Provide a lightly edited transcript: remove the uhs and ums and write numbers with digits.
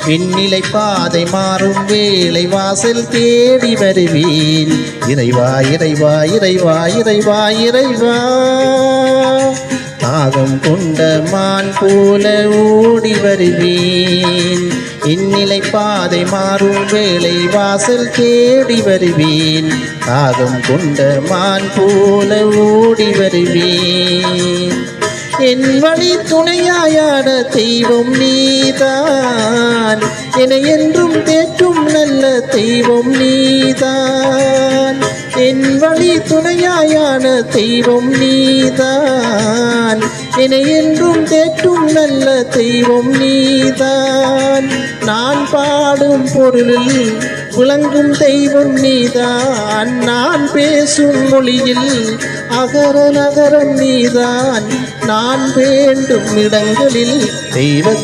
விண்ணிலை பாதை மாறும் வேளை வாசல் தேடி வருவேன். இறைவா இறைவா இறைவா இறைவா இறைவா, தாகம் கொண்ட மான் போல ஓடி வருவேன். இந்நிலை பாதை மாறும் வேளை வாசல் தேடி வருவேன். தாகம் கொண்ட மான் போல ஓடி வருவேன். என் வழி துணையாயான தெய்வம் நீதான், என்னை என்றும் தேற்றும் நல்ல தெய்வம் நீதான். என் வழி துணையாயான தெய்வம் நீதான், என்னை என்றும் தேற்றும் நல்ல தெய்வம் நீதான். நான் பாடும் பொருளில் விளங்கும் தெய்வம் நீதான். நான் பேசும் மொழியில் அகர நகரம் நீதான். நான் வேண்டும் இடங்களில் தெய்வ